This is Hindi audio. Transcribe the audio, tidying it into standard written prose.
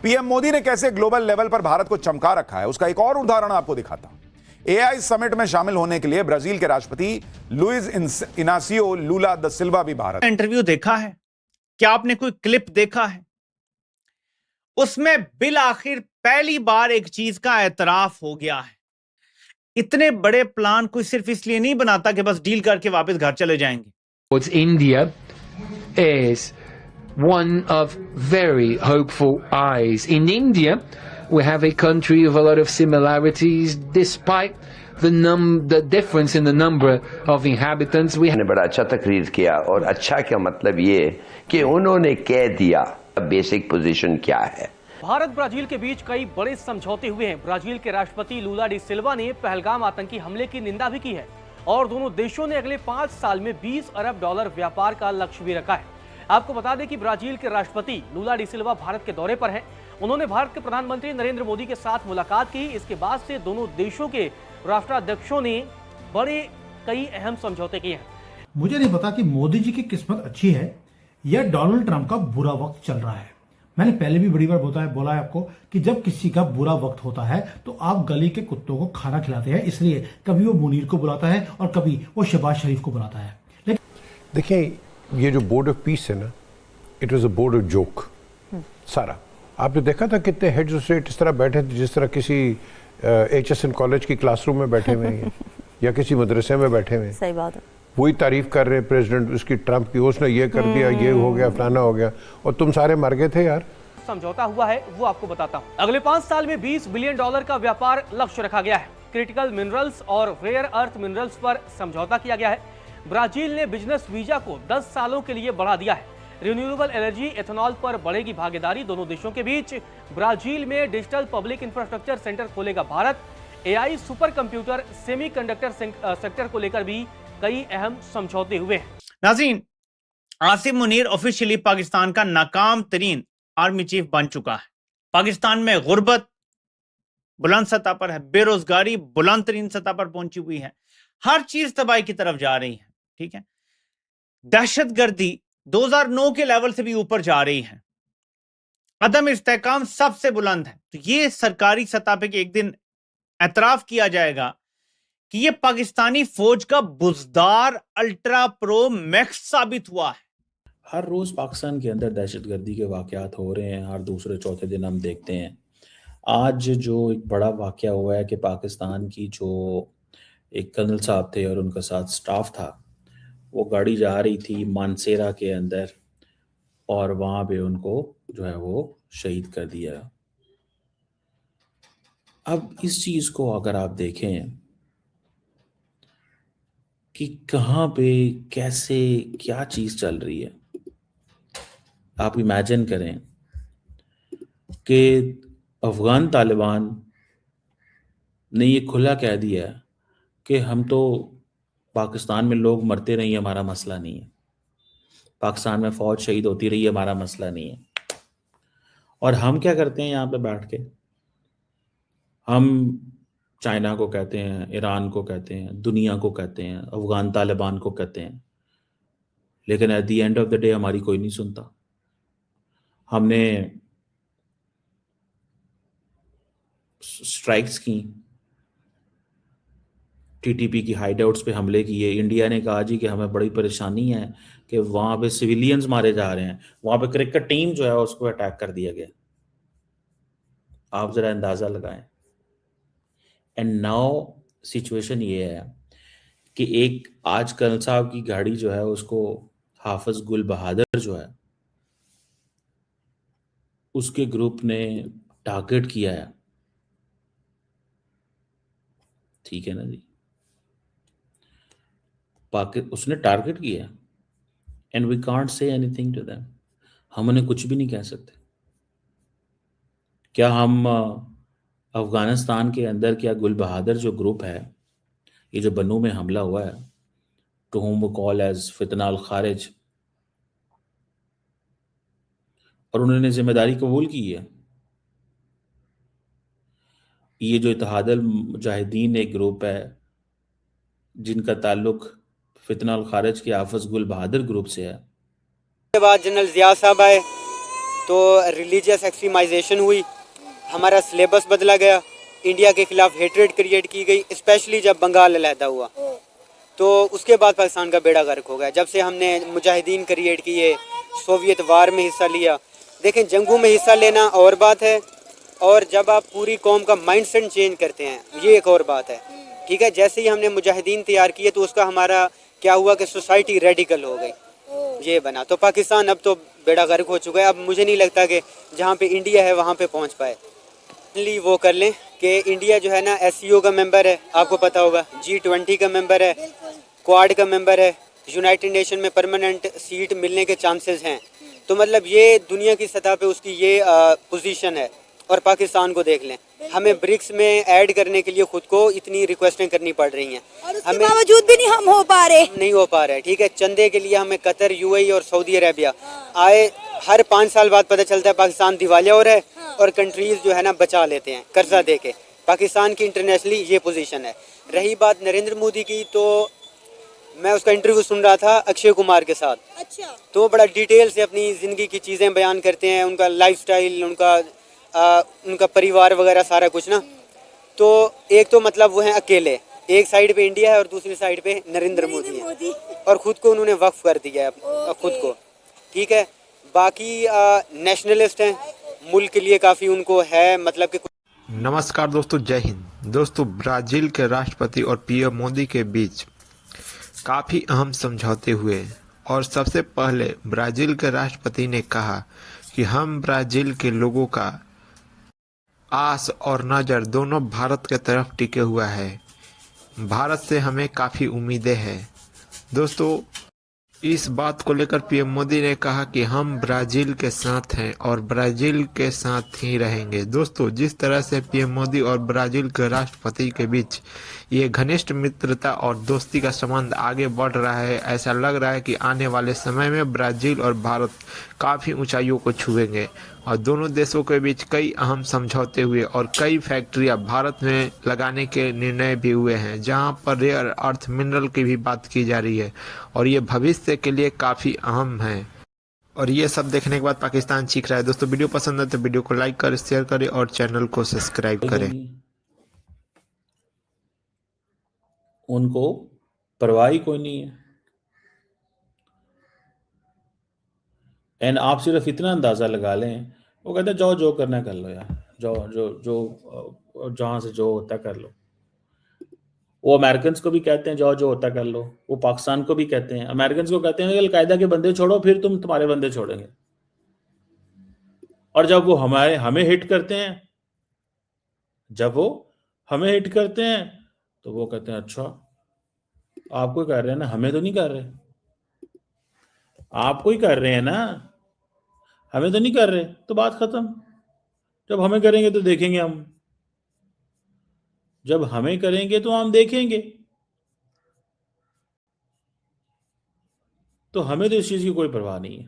पीएम मोदी ने कैसे ग्लोबल लेवल पर भारत को चमका रखा है, उसका एक और उदाहरण आपको दिखाता हूं। एआई समिट में शामिल होने के लिए ब्राजील के राष्ट्रपति लुइस इनासियो लूला द सिल्वा भी भारत। इंटरव्यू देखा है क्या? आपने कोई क्लिप देखा है? उसमें बिल आखिर पहली बार एक चीज का एतराफ हो गया है। इतने बड़े प्लान कोई सिर्फ इसलिए नहीं बनाता कि बस डील करके वापस घर चले जाएंगे। India is one of very hopeful eyes. In India, we have a country of a lot of similarities, despite the difference in the number of inhabitants. We ने बड़ा अच्छा तकरीर किया, और अच्छा क्या मतलब ये कि उन्होंने कह दिया बेसिक पोजीशन क्या है। भारत ब्राजील के बीच कई बड़े समझौते हुए हैं। ब्राजील के राष्ट्रपति लूला डी सिल्वा ने पहलगाम आतंकी हमले की निंदा भी की है और दोनों देशों ने अगले 5 साल में 20 अरब डॉलर व्यापार का लक्ष्य भी रखा है। आपको बता दें कि ब्राजील के राष्ट्रपति लूला डी सिल्वा भारत के दौरे पर हैं। उन्होंने भारत के प्रधानमंत्री नरेंद्र मोदी के साथ मुलाकात की। इसके बाद से दोनों देशों के राष्ट्राध्यक्षों ने कई अहम समझौते किए हैं। मुझे नहीं पता कि मोदी जी की किस्मत अच्छी है या डोनाल्ड ट्रंप का बुरा वक्त चल रहा है। मैंने पहले भी बड़ी बार बोला है आपको कि जब किसी का बुरा वक्त होता है तो आप गली के कुत्तों को खाना खिलाते हैं। इसलिए कभी वो मुनीर को बुलाता है और कभी वो शहबाज शरीफ को बुलाता है। लेकिन देखिए, ये जो बोर्ड ऑफ पीस है ना, it was a board of joke सारा। आपने देखा था कितने हेड्स ऑफ स्टेट इस तरह बैठे थे जिस तरह किसी HSN कॉलेज की क्लासरूम में बैठे हुए हैं या किसी मदरसे में बैठे हुए हैं। सही बात है। वही तारीफ कर रहे हैं प्रेसिडेंट उसकी, ट्रंप की, उसने ये कर दिया, ये हो गया, फलाना हो गया, और तुम सारे मर गए थे यार। समझौता हुआ है वो आपको बताता हूं। अगले 5 साल में 20 बिलियन डॉलर का व्यापार लक्ष्य रखा गया है। क्रिटिकल मिनरल्स और रेयर अर्थ मिनरल्स पर समझौता किया गया है। ब्राजील ने बिजनेस वीजा को 10 सालों के लिए बढ़ा दिया है। रिन्यूएबल एनर्जी, एथेनॉल पर बढ़ेगी भागीदारी दोनों देशों के बीच। ब्राजील में डिजिटल पब्लिक इंफ्रास्ट्रक्चर सेंटर खोलेगा Bharat. AI, super computer, semiconductor sector को लेकर भी कई अहम समझौते हुए हैं। नाज़रीन, आसिम मुनीर ऑफिशियली पाकिस्तान का नाकाम तरीन आर्मी चीफ बन चुका है। पाकिस्तान में गुर्बत बुलंद सतह पर है, बेरोजगारी बुलंद तरीन सतह पर पहुंची हुई है, हर चीज तबाही की तरफ जा रही है। ठीक है, दहशतगर्दी 2009 के लेवल से भी ऊपर जा रही है, अदम इस्तेहकाम सबसे बुलंद है। तो ये सरकारी सतह पे कि एक दिन एतराफ किया जाएगा कि ये पाकिस्तानी फौज का बुजदार अल्ट्रा प्रो मैक्स साबित हुआ है। हर रोज़ पाकिस्तान के अंदर दहशतगर्दी के वाक़यात हो रहे हैं। हर दूसरे चौथे दिन हम देखते हैं। आज जो एक बड़ा वाक़या हुआ है कि पाकिस्तान की जो एक कर्नल साहब थे और उनका साथ स्टाफ था, वो गाड़ी जा रही थी मानसेरा के अंदर और वहाँ पे उनको जो है वो शहीद कर दिया। अब इस चीज़ को अगर आप देखें कि कहाँ पे कैसे क्या चीज़ चल रही है, आप इमेजिन करें कि अफ़गान तालिबान ने ये खुला कह दिया कि हम तो पाकिस्तान में लोग मरते रहिए, हमारा मसला नहीं है, पाकिस्तान में फ़ौज शहीद होती रही, हमारा मसला नहीं है। और हम क्या करते हैं यहाँ पे बैठ के? हम चाइना को कहते हैं, ईरान को कहते हैं, दुनिया को कहते हैं, अफ़गान तालिबान को कहते हैं, लेकिन at the end of the day हमारी कोई नहीं सुनता। हमने स्ट्राइक्स की, टीटीपी की हाइडआउट्स पे हमले किए। इंडिया ने कहा जी कि हमें बड़ी परेशानी है कि वहाँ पे सिविलियंस मारे जा रहे हैं, वहाँ पे क्रिकेट टीम जो है उसको अटैक कर दिया गया। आप ज़रा अंदाज़ा लगाएं। एंड नाउ सिचुएशन ये है कि एक आज कर्नल साहब की गाड़ी जो है उसको हाफिज गुल बहादुर जो है उसके ग्रुप ने टारगेट किया है। ठीक है ना जी, उसने टारगेट किया and we can't say anything to them. हम उन्हें कुछ भी नहीं कह सकते। क्या हम अफगानिस्तान के अंदर क्या गुल बहादुर जो ग्रुप है, ये जो बन्नू में हमला हुआ है, टू होम वो कॉल एज फितना अल खारिज, और उन्होंने जिम्मेदारी कबूल की है। ये जो इत्तेहादुल मुजाहिदीन एक ग्रुप है जिनका ताल्लुक फितना अल खारिज के हाफिज गुल बहादुर ग्रुप से है। के बाद जनरल जिया साहब आए, तो रिलीजियस एक्सट्रीमाइजेशन हुई, हमारा सिलेबस बदला गया, इंडिया के खिलाफ हेट्रेड क्रिएट की गई, स्पेशली जब बंगाल अलहदा हुआ तो उसके बाद पाकिस्तान का बेड़ा गर्क हो गया। जब से हमने मुजाहिदीन क्रिएट किए, सोवियत वार में हिस्सा लिया। देखें, जंगों में हिस्सा लेना और बात है, और जब आप पूरी कौम का माइंडसेट चेंज करते हैं ये एक और बात है। ठीक है, जैसे ही हमने मुजाहिदीन तैयार किए तो उसका हमारा क्या हुआ कि सोसाइटी रेडिकल हो गई, ये बना। तो पाकिस्तान अब तो बेड़ा गर्क हो चुका है। अब मुझे नहीं लगता कि जहाँ पे इंडिया है वहाँ पे पहुँच पाए। वो कर लें कि इंडिया जो है ना SCO का मेंबर है, आपको पता होगा, G20 का मेंबर है, क्वाड का मेंबर है, यूनाइटेड नेशन में परमानेंट सीट मिलने के चांसेस हैं। तो मतलब ये दुनिया की सतह पे उसकी ये पोजीशन है। और पाकिस्तान को देख लें, हमें ब्रिक्स में ऐड करने के लिए खुद को इतनी रिक्वेस्टें करनी पड़ रही हैं, और उसके बावजूद भी नहीं हम हो पा रहे, नहीं हो पा रहे। ठीक है, चंदे के लिए हमें कतर, UAE और सऊदी अरेबिया आए, हर 5 साल बाद पता चलता है पाकिस्तान दिवालिया हो रहा है और कंट्रीज जो है ना बचा लेते हैं कर्जा दे के। पाकिस्तान की इंटरनेशनली ये पोजीशन है। रही बात नरेंद्र मोदी की, तो मैं उसका इंटरव्यू सुन रहा था अक्षय कुमार के साथ। अच्छा, तो बड़ा डिटेल से अपनी ज़िंदगी की चीज़ें बयान करते हैं, उनका लाइफस्टाइल, उनका परिवार वगैरह सारा कुछ ना। तो एक तो मतलब वो हैं अकेले, एक साइड पे इंडिया है और दूसरी साइड पे नरेंद्र मोदी है, और ख़ुद को उन्होंने वक्फ कर दिया है खुद को। ठीक है, बाकी नेशनलिस्ट हैं, मुल्क के लिए काफ़ी उनको है, मतलब कि नमस्कार दोस्तों, जय हिंद। दोस्तों, ब्राज़ील के राष्ट्रपति और पीएम मोदी के बीच काफ़ी अहम समझौते हुए, और सबसे पहले ब्राज़ील के राष्ट्रपति ने कहा कि हम ब्राज़ील के लोगों का आस और नज़र दोनों भारत के तरफ टिके हुआ है। भारत से हमें काफ़ी उम्मीदें हैं। दोस्तों, इस बात को लेकर पीएम मोदी ने कहा कि हम ब्राज़ील के साथ हैं और ब्राज़ील के साथ ही रहेंगे। दोस्तों, जिस तरह से पीएम मोदी और ब्राज़ील के राष्ट्रपति के बीच ये घनिष्ठ मित्रता और दोस्ती का संबंध आगे बढ़ रहा है, ऐसा लग रहा है कि आने वाले समय में ब्राज़ील और भारत काफ़ी ऊंचाइयों को छुएंगे। और दोनों देशों के बीच कई अहम समझौते हुए और कई फैक्ट्रियां भारत में लगाने के निर्णय भी हुए हैं, जहां पर रेयर अर्थ मिनरल की भी बात की जा रही है, और ये भविष्य के लिए काफ़ी अहम है। और ये सब देखने के बाद पाकिस्तान चीख रहा है। दोस्तों, वीडियो पसंद है तो वीडियो को लाइक करें, शेयर करें और चैनल को सब्सक्राइब करें। उनको परवाह ही कोई नहीं है। एंड आप सिर्फ इतना अंदाज़ा लगा लें, वो कहते हैं जाओ जो करना है कर लो यार, जाओ जो जहाँ से जो होता कर लो। वो अमेरिकन को भी कहते हैं जाओ जो होता कर लो, वो पाकिस्तान को भी कहते हैं, अमेरिकन को कहते हैं अलकायदा के बंदे छोड़ो फिर तुम्हारे बंदे छोड़ेंगे। और जब वो हमें हिट करते हैं, तो वो कहते हैं अच्छा आपको कर रहे हैं ना, हमें तो नहीं कर रहे, आपको ही कर रहे हैं ना, हमें तो नहीं कर रहे। तो बात खत्म। जब हमें करेंगे तो देखेंगे हम, जब हमें करेंगे तो हम देखेंगे। तो हमें तो इस चीज की कोई परवाह नहीं है।